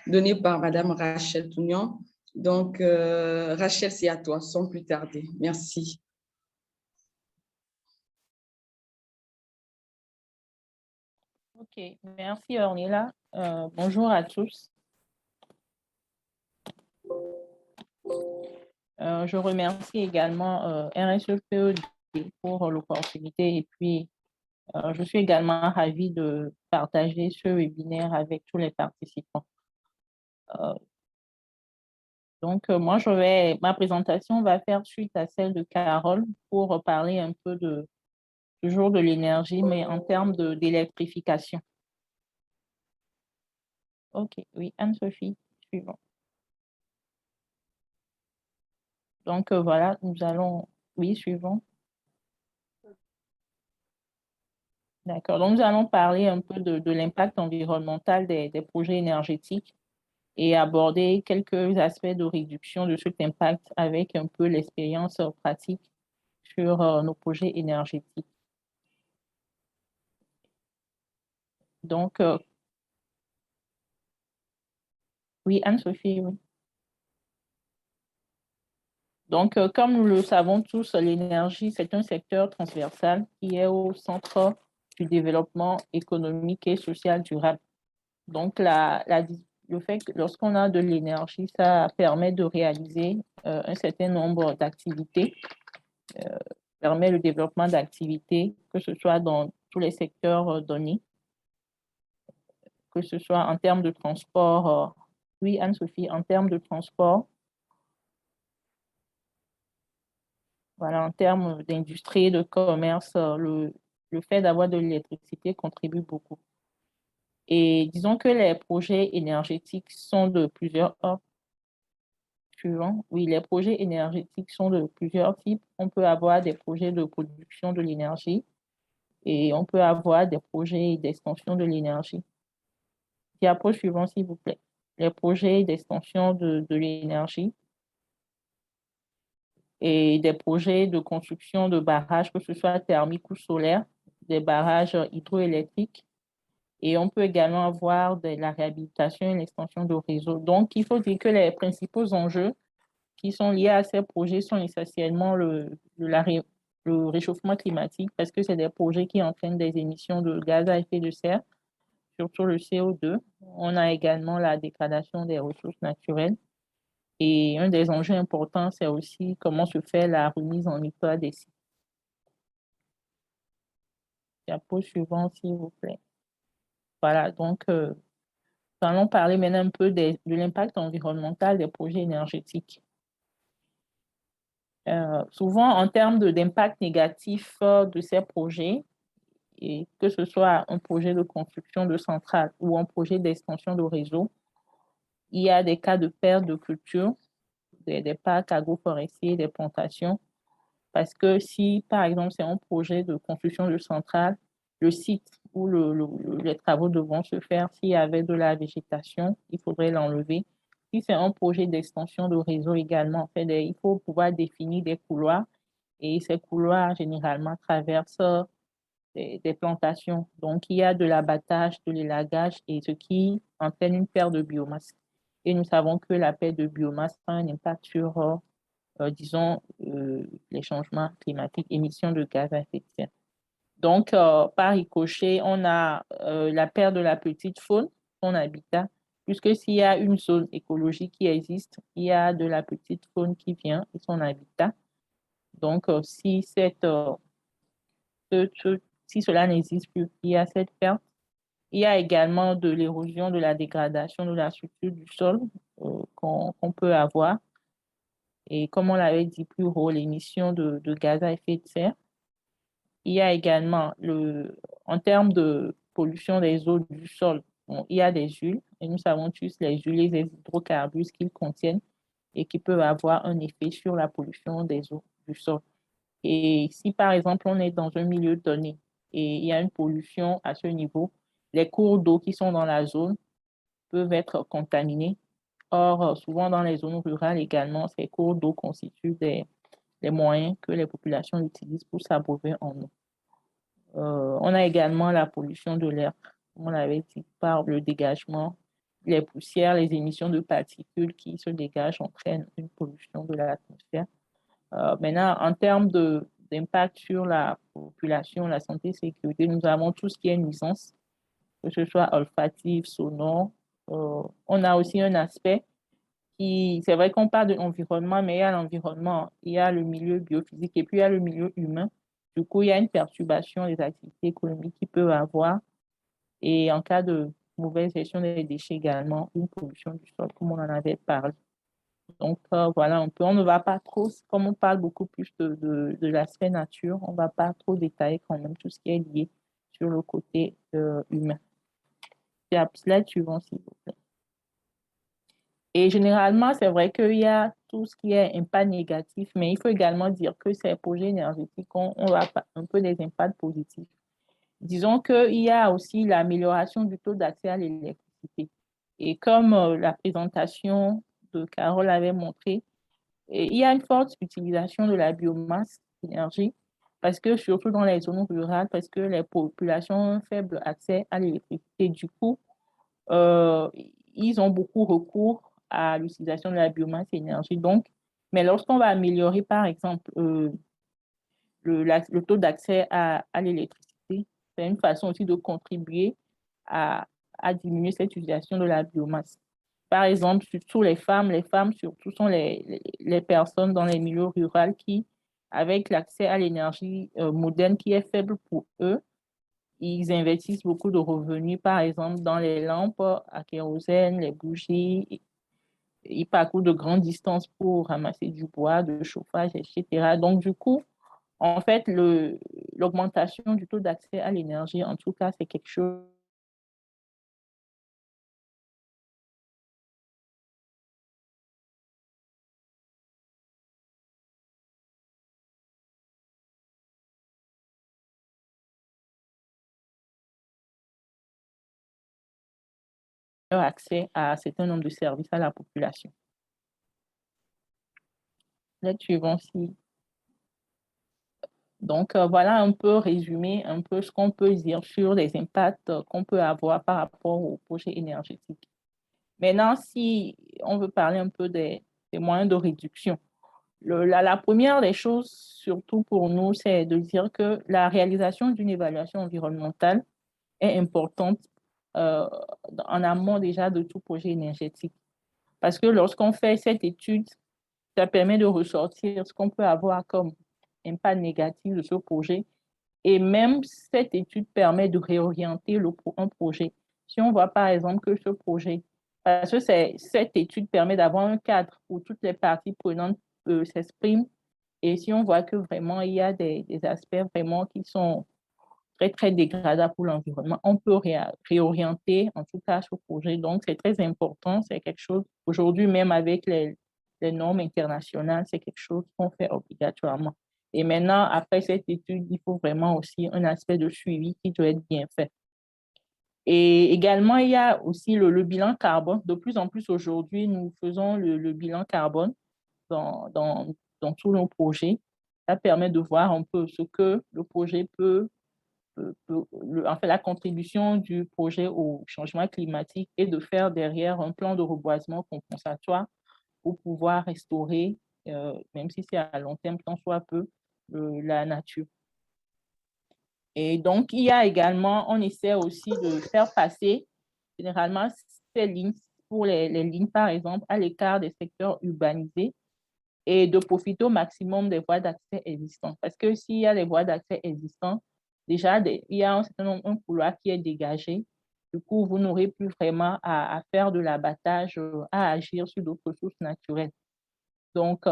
donné par Madame Rachel Tounion. Donc, Rachel, c'est à toi, sans plus tarder. Merci. Ok, merci Ornella. Bonjour à tous. Je remercie également RSEPED pour l'opportunité et puis je suis également ravie de partager ce webinaire avec tous les participants. Donc, ma présentation va faire suite à celle de Carole pour parler un peu toujours de l'énergie, mais en termes d'électrification. Ok, oui, Anne-Sophie, suivant. Donc, voilà, oui, suivant. D'accord, donc nous allons parler un peu de l'impact environnemental des projets énergétiques et aborder quelques aspects de réduction de cet impact avec un peu l'expérience pratique sur nos projets énergétiques. Donc, oui, Anne-Sophie, oui. Donc, comme nous le savons tous, l'énergie, c'est un secteur transversal qui est au centre du développement économique et social durable. Donc, le fait que lorsqu'on a de l'énergie, ça permet de réaliser un certain nombre d'activités, permet le développement d'activités, que ce soit dans tous les secteurs donnés, que ce soit en termes de transport. Oui, Anne-Sophie, en termes de transport, voilà, en termes d'industrie, de commerce, le fait d'avoir de l'électricité contribue beaucoup. Et disons que les projets énergétiques sont de plusieurs ordres. Oui, les projets énergétiques sont de plusieurs types. On peut avoir des projets de production de l'énergie et on peut avoir des projets d'extension de l'énergie. Diapo suivant, s'il vous plaît. Les projets d'extension de l'énergie et des projets de construction de barrages, que ce soit thermiques ou solaires, des barrages hydroélectriques. Et on peut également avoir de la réhabilitation et l'extension de réseaux. Donc, il faut dire que les principaux enjeux qui sont liés à ces projets sont essentiellement le réchauffement climatique, parce que c'est des projets qui entraînent des émissions de gaz à effet de serre, surtout le CO2. On a également la dégradation des ressources naturelles. Et un des enjeux importants, c'est aussi comment se fait la remise en état des sites. Diapo suivant, s'il vous plaît. Voilà, donc, nous allons parler maintenant un peu de l'impact environnemental des projets énergétiques. Souvent, en termes d'impact négatif de ces projets, et que ce soit un projet de construction de centrales ou un projet d'extension de réseau, il y a des cas de perte de culture, des parcs agroforestiers, des plantations, parce que si, par exemple, c'est un projet de construction de centrale, le site où les travaux devront se faire, s'il y avait de la végétation, il faudrait l'enlever. Si c'est un projet d'extension de réseau également, en fait, il faut pouvoir définir des couloirs et ces couloirs, généralement, traversent des plantations. Donc, il y a de l'abattage, de l'élagage et ce qui entraîne une perte de biomasse. Et nous savons que la perte de biomasse a un impact sur disons, les changements climatiques, émissions de gaz à effet de serre. Donc, par ricochet, on a la perte de la petite faune, son habitat, puisque s'il y a une zone écologique qui existe, il y a de la petite faune qui vient et son habitat. Donc, si cela n'existe plus, il y a cette perte. Il y a également de l'érosion, de la dégradation de la structure du sol qu'on peut avoir. Et comme on l'avait dit plus haut, l'émission de gaz à effet de serre. Il y a également, en termes de pollution des eaux du sol, bon, il y a des huiles, et nous savons tous les huiles et les hydrocarbures qu'ils contiennent et qui peuvent avoir un effet sur la pollution des eaux du sol. Et si, par exemple, on est dans un milieu donné et il y a une pollution à ce niveau, les cours d'eau qui sont dans la zone peuvent être contaminés. Or, souvent dans les zones rurales également, ces cours d'eau constituent des moyens que les populations utilisent pour s'abreuver en eau. On a également la pollution de l'air, comme on l'avait dit, par le dégagement les poussières, les émissions de particules qui se dégagent entraînent une pollution de l'atmosphère. Maintenant, en termes d'impact sur la population, la santé et sécurité, nous avons tout ce qui est nuisance, que ce soit olfatif, sonore. On a aussi un aspect c'est vrai qu'on parle de l'environnement, mais il y a l'environnement, il y a le milieu biophysique et puis il y a le milieu humain. Du coup, il y a une perturbation des activités économiques qui peut avoir et en cas de mauvaise gestion des déchets également, une pollution du sol, comme on en avait parlé. Donc, voilà un peu. On ne va pas trop, comme on parle beaucoup plus de l'aspect nature, on ne va pas trop détailler quand même tout ce qui est lié sur le côté humain. Et la slide suivante, s'il vous plaît. Et généralement, c'est vrai qu'il y a tout ce qui est impact négatif, mais il faut également dire que ces projets énergétiques ont un peu des impacts positifs. Disons qu'il y a aussi l'amélioration du taux d'accès à l'électricité. Et comme la présentation de Carole avait montré, il y a une forte utilisation de la biomasse d'énergie, parce que surtout dans les zones rurales, parce que les populations ont un faible accès à l'électricité. Du coup, ils ont beaucoup recours à l'utilisation de la biomasse énergie. Donc, mais lorsqu'on va améliorer, par exemple, le taux d'accès à l'électricité, c'est une façon aussi de contribuer à, à diminuer cette utilisation de la biomasse. Par exemple, surtout les femmes surtout sont les personnes dans les milieux ruraux qui, avec l'accès à l'énergie moderne qui est faible pour eux, ils investissent beaucoup de revenus, par exemple, dans les lampes à kérosène, les bougies. Ils parcourent de grandes distances pour ramasser du bois, de chauffage, etc. Donc, du coup, en fait, l'augmentation du taux d'accès à l'énergie, en tout cas, c'est quelque chose accès à un certain nombre de services à la population. Là, suivant si. Donc, voilà un peu résumé, un peu ce qu'on peut dire sur les impacts qu'on peut avoir par rapport au projet énergétique. Maintenant, si on veut parler un peu des moyens de réduction, la première des choses, surtout pour nous, c'est de dire que la réalisation d'une évaluation environnementale est importante euh, en amont déjà de tout projet énergétique. Parce que lorsqu'on fait cette étude, ça permet de ressortir ce qu'on peut avoir comme impact négatif de ce projet. Et même cette étude permet de réorienter un projet. Si on voit par exemple que ce projet, parce que cette étude permet d'avoir un cadre où toutes les parties prenantes s'expriment. Et si on voit que vraiment il y a des aspects vraiment qui sont très, très dégradable pour l'environnement, on peut réorienter en tout cas ce projet. Donc, c'est très important. C'est quelque chose, aujourd'hui, même avec les normes internationales, c'est quelque chose qu'on fait obligatoirement. Et maintenant, après cette étude, il faut vraiment aussi un aspect de suivi qui doit être bien fait. Et également, il y a aussi le bilan carbone. De plus en plus aujourd'hui, nous faisons le bilan carbone dans tous nos projets. Ça permet de voir un peu ce que le projet en fait, la contribution du projet au changement climatique et de faire derrière un plan de reboisement compensatoire pour pouvoir restaurer, même si c'est à long terme, tant soit peu, la nature. Et donc, il y a également, on essaie aussi de faire passer généralement ces lignes, pour les lignes par exemple, à l'écart des secteurs urbanisés et de profiter au maximum des voies d'accès existantes. Parce que s'il y a des voies d'accès existantes, déjà, il y a un couloir qui est dégagé. Du coup, vous n'aurez plus vraiment à faire de l'abattage, à agir sur d'autres ressources naturelles. Donc,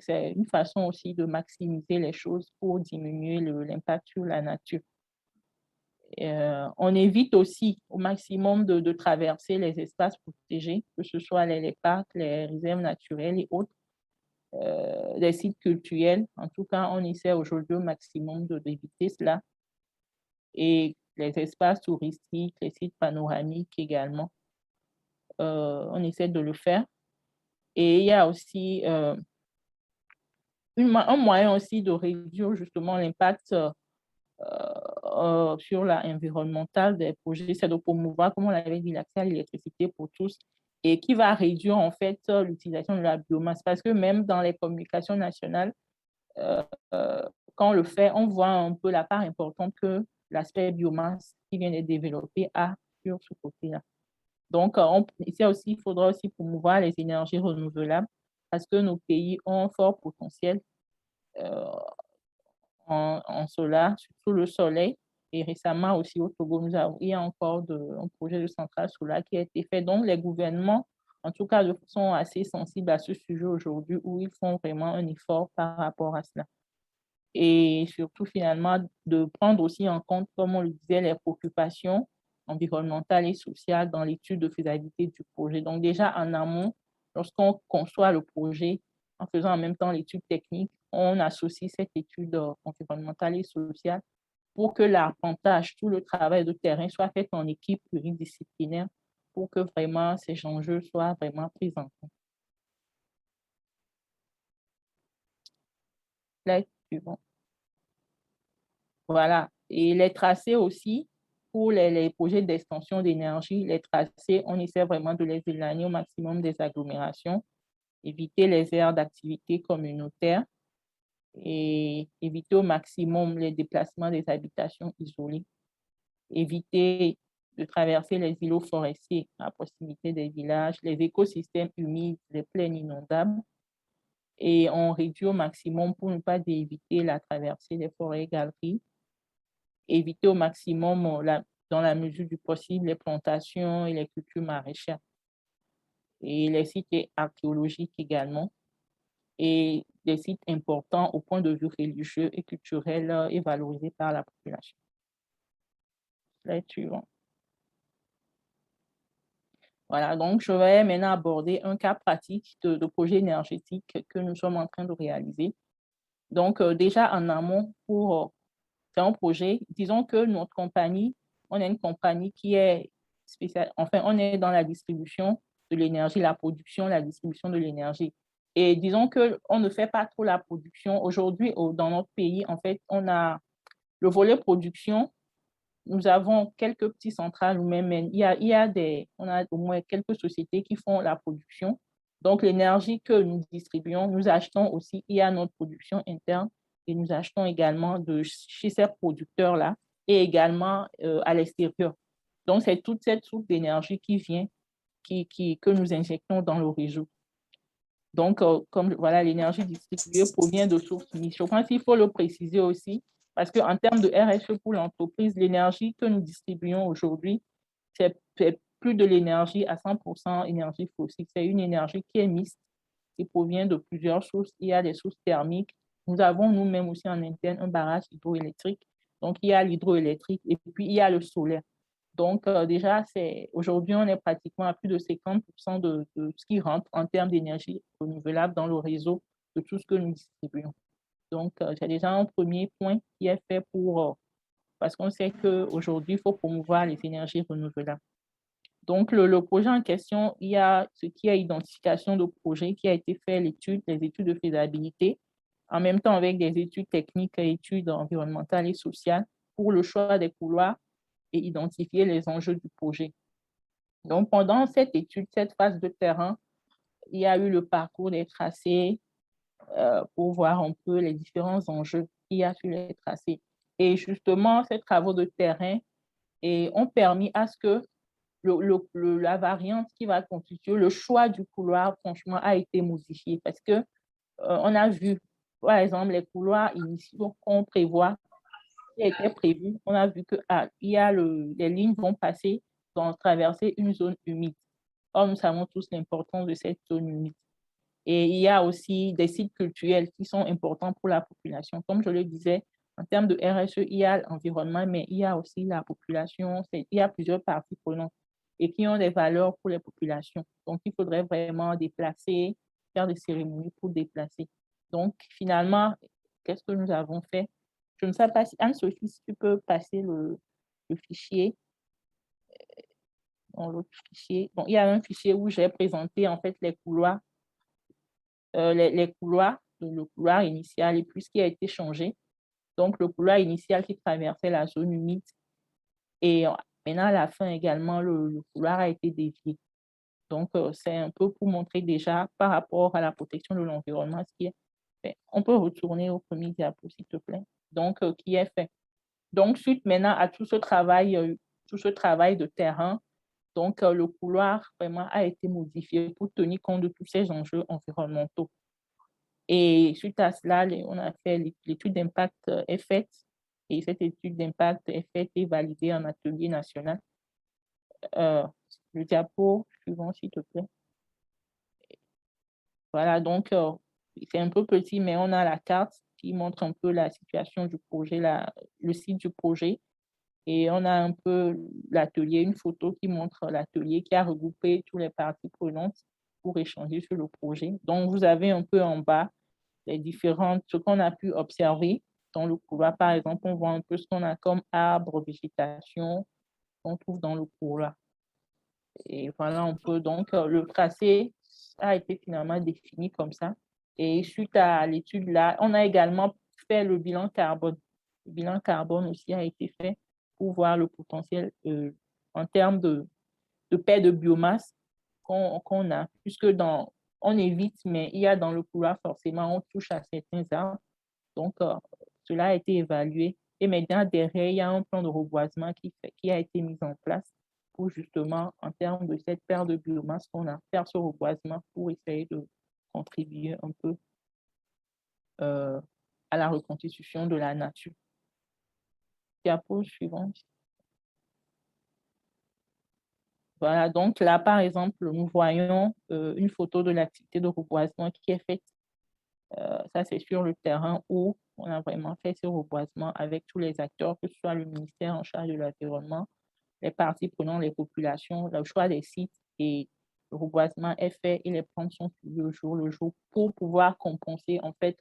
c'est une façon aussi de maximiser les choses pour diminuer l'impact sur la nature. On évite aussi au maximum de traverser les espaces protégés, que ce soit les parcs, les réserves naturelles et autres, les sites culturels. En tout cas, on essaie aujourd'hui au maximum d'éviter cela. Et les espaces touristiques, les sites panoramiques également, on essaie de le faire. Et il y a aussi un moyen aussi de réduire justement l'impact sur l'environnemental des projets, c'est de promouvoir, comme on l'avait dit, l'accès à l'électricité pour tous et qui va réduire en fait l'utilisation de la biomasse parce que même dans les communications nationales, euh, quand on le fait, on voit un peu la part importante que l'aspect biomasse qui vient d'être développé a sur ce côté-là. Donc, ici aussi, il faudra aussi promouvoir les énergies renouvelables parce que nos pays ont un fort potentiel euh, en solaire, surtout le soleil. Et récemment aussi au Togo, il y a encore un projet de centrale solaire qui a été fait. Donc, les gouvernements, en tout cas, sont assez sensibles à ce sujet aujourd'hui où ils font vraiment un effort par rapport à cela. Et surtout, finalement, de prendre aussi en compte, comme on le disait, les préoccupations environnementales et sociales dans l'étude de faisabilité du projet. Donc, déjà en amont, lorsqu'on conçoit le projet, en faisant en même temps l'étude technique, on associe cette étude environnementale et sociale pour que l'arpentage, tout le travail de terrain soit fait en équipe pluridisciplinaire pour que vraiment ces enjeux soient vraiment pris en compte. Slide suivant. Voilà. Et les tracés aussi, pour les projets d'extension d'énergie, les tracés, on essaie vraiment de les éloigner au maximum des agglomérations, éviter les aires d'activité communautaires et éviter au maximum les déplacements des habitations isolées, éviter de traverser les îlots forestiers à proximité des villages, les écosystèmes humides, les plaines inondables, et on réduit au maximum pour ne pas éviter la traversée des forêts-galeries, éviter au maximum, dans la mesure du possible, les plantations et les cultures maraîchères et les sites archéologiques également et des sites importants au point de vue religieux et culturel et valorisés par la population. Slide suivant. Voilà, donc je vais maintenant aborder un cas pratique de projet énergétique que nous sommes en train de réaliser. Donc, déjà en amont, pour faire un projet, disons que notre compagnie, on est une compagnie qui est spéciale, enfin, on est dans la distribution de l'énergie, la production, la distribution de l'énergie. Et disons qu'on ne fait pas trop la production. Aujourd'hui, dans notre pays, en fait, on a le volet production. Nous avons quelques petites centrales ou même on a au moins quelques sociétés qui font la production. Donc, l'énergie que nous distribuons, nous achetons aussi, il y a notre production interne et nous achetons également chez ces producteurs-là et également à l'extérieur. Donc, c'est toute cette source d'énergie qui vient, que nous injectons dans le réseau. Donc, comme voilà, l'énergie distribuée provient de sources mixtes. Je pense qu'il faut le préciser aussi, parce qu'en termes de RSE pour l'entreprise, l'énergie que nous distribuons aujourd'hui, c'est plus de l'énergie à 100% énergie fossile. C'est une énergie qui est mixte, qui provient de plusieurs sources. Il y a des sources thermiques. Nous avons nous-mêmes aussi en interne un barrage hydroélectrique. Donc, il y a l'hydroélectrique et puis il y a le solaire. Donc, déjà, aujourd'hui, on est pratiquement à plus de 50% de ce qui rentre en termes d'énergie renouvelable dans le réseau de tout ce que nous distribuons. Donc, c'est déjà un premier point qui est fait parce qu'on sait qu'aujourd'hui, il faut promouvoir les énergies renouvelables. Donc, le projet en question, il y a ce qui est identification de projet qui a été fait, les études de faisabilité, en même temps avec des études techniques et études environnementales et sociales pour le choix des couloirs et identifier les enjeux du projet. Donc, pendant cette étude, cette phase de terrain, il y a eu le parcours des tracés pour voir un peu les différents enjeux qu'il y a sur les tracés. Et justement, ces travaux de terrain ont permis à ce que la variante qui va constituer le choix du couloir, franchement, a été modifié parce que on a vu, par exemple, les couloirs initiaux qu'on prévoit qui était prévu, on a vu que les lignes vont passer, vont traverser une zone humide. Or, nous savons tous l'importance de cette zone humide. Et il y a aussi des sites culturels qui sont importants pour la population. Comme je le disais, en termes de RSE, il y a l'environnement, mais il y a aussi la population. Il y a plusieurs parties prenantes et qui ont des valeurs pour les populations. Donc, il faudrait vraiment déplacer, faire des cérémonies pour déplacer. Donc, finalement, qu'est-ce que nous avons fait? Je ne sais pas si Anne-Sophie, si tu peux passer le fichier. Dans l'autre fichier. Bon, il y a un fichier où j'ai présenté en fait les couloirs, le couloir initial et puis ce qui a été changé. Donc, le couloir initial qui traversait la zone humide. Et maintenant, à la fin également, le couloir a été dévié. Donc, c'est un peu pour montrer déjà par rapport à la protection de l'environnement ce qui est fait. On peut retourner au premier diapo, s'il te plaît. Donc, qui est fait. Donc, suite maintenant à tout ce travail de terrain, donc le couloir vraiment a été modifié pour tenir compte de tous ces enjeux environnementaux. Et suite à cela, on a fait l'étude d'impact est faite. Et cette étude d'impact est faite et validée en atelier national. Le diapo suivant, s'il te plaît. Voilà, donc c'est un peu petit, mais on a la carte qui montre un peu la situation du projet, le site du projet. Et on a un peu l'atelier, une photo qui montre l'atelier qui a regroupé toutes les parties prenantes pour échanger sur le projet. Donc, vous avez un peu en bas ce qu'on a pu observer dans le couloir. Par exemple, on voit un peu ce qu'on a comme arbres, végétation qu'on trouve dans le couloir. Et voilà un peu. Donc, le tracé a été finalement défini comme ça. Et suite à l'étude là, on a également fait le bilan carbone. Le bilan carbone aussi a été fait pour voir le potentiel en termes de paie de biomasse qu'on a, puisque on évite, mais il y a dans le couloir forcément, on touche à certains arbres. Donc, cela a été évalué. Et maintenant, derrière, il y a un plan de reboisement qui a été mis en place pour justement, en termes de cette paire de biomasse qu'on a, faire ce reboisement pour essayer de contribuer un peu à la reconstitution de la nature. Diapo suivante. Voilà, donc là, par exemple, nous voyons une photo de l'activité de reboisement qui est faite. Ça, c'est sur le terrain où on a vraiment fait ce reboisement avec tous les acteurs, que ce soit le ministère en charge de l'environnement, les parties prenantes, les populations, le choix des sites et le reboisement est fait et les plans sont suivis au jour le jour pour pouvoir compenser en fait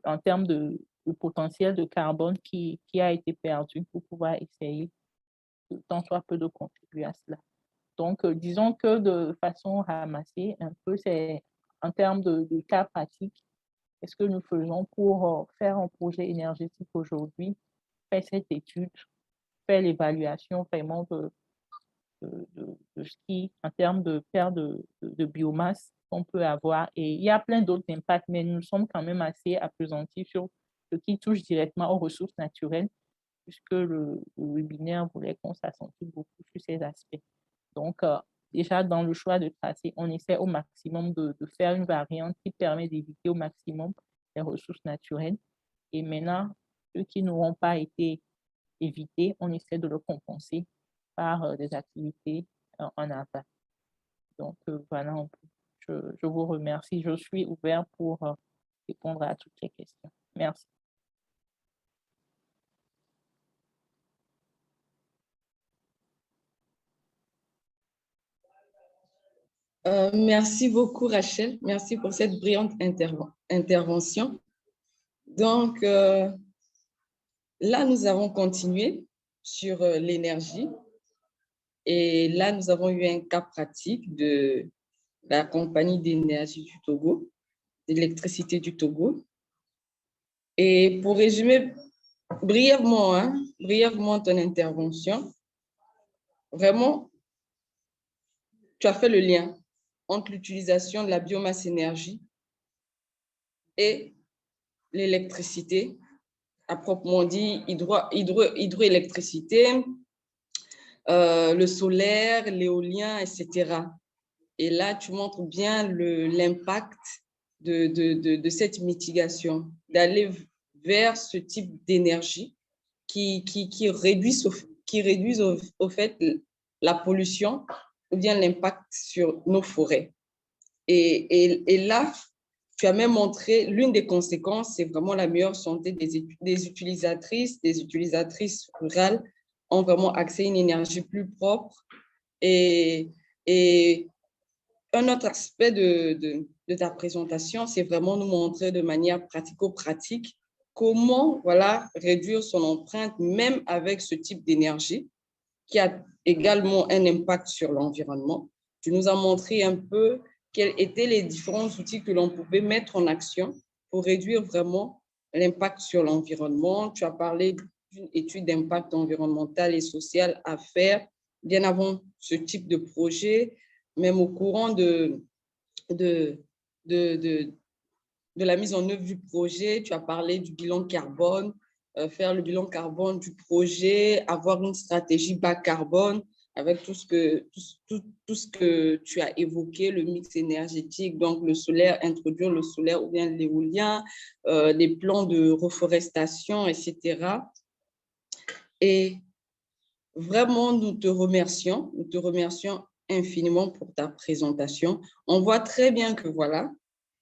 en termes de potentiel de carbone qui a été perdu pour pouvoir essayer tant soit peu de contribuer à cela. Donc, disons que de façon ramassée, un peu, c'est en termes de cas pratiques, qu'est-ce que nous faisons pour faire un projet énergétique aujourd'hui, faire cette étude, faire l'évaluation vraiment de ce qui, en termes de perte de biomasse qu'on peut avoir. Et il y a plein d'autres impacts, mais nous sommes quand même assez appesantis sur ce qui touche directement aux ressources naturelles, puisque le webinaire voulait qu'on s'accentue beaucoup sur ces aspects. Donc, déjà, dans le choix de tracé, on essaie au maximum de faire une variante qui permet d'éviter au maximum les ressources naturelles. Et maintenant, ceux qui n'auront pas été évités, on essaie de le compenser par des activités en aval. Donc, voilà, je vous remercie. Je suis ouvert pour répondre à toutes les questions. Merci. Merci beaucoup, Rachel. Merci pour cette brillante intervention. Donc, là, nous avons continué sur l'énergie. Et là, nous avons eu un cas pratique de la compagnie d'énergie du Togo, d'électricité du Togo. Et pour résumer brièvement ton intervention, vraiment, tu as fait le lien entre l'utilisation de la biomasse énergie et l'électricité, à proprement dit hydroélectricité, le solaire, l'éolien, etc. Et là, tu montres bien l'impact de cette mitigation, d'aller vers ce type d'énergie qui réduisent au fait la pollution ou bien l'impact sur nos forêts. Et là, tu as même montré l'une des conséquences, c'est vraiment la meilleure santé des utilisatrices rurales ont vraiment accès à une énergie plus propre. Et un autre aspect de ta présentation, c'est vraiment nous montrer de manière pratico-pratique comment réduire son empreinte, même avec ce type d'énergie qui a également un impact sur l'environnement. Tu nous as montré un peu quels étaient les différents outils que l'on pouvait mettre en action pour réduire vraiment l'impact sur l'environnement. Tu as parlé d'une étude d'impact environnemental et social à faire bien avant ce type de projet, même au courant de la mise en œuvre du projet. Tu as parlé du bilan carbone, faire le bilan carbone du projet, avoir une stratégie bas carbone avec tout ce que tu as évoqué, le mix énergétique, donc le solaire, introduire le solaire ou bien l'éolien, les plans de reforestation, etc. Et vraiment, nous te remercions infiniment pour ta présentation. On voit très bien que voilà,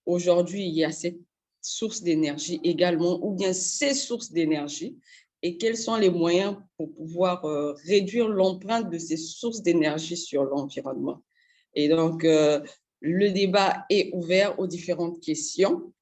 aujourd'hui, il y a cette source d'énergie également, ou bien ces sources d'énergie, et quels sont les moyens pour pouvoir réduire l'empreinte de ces sources d'énergie sur l'environnement. Et donc, le débat est ouvert aux différentes questions.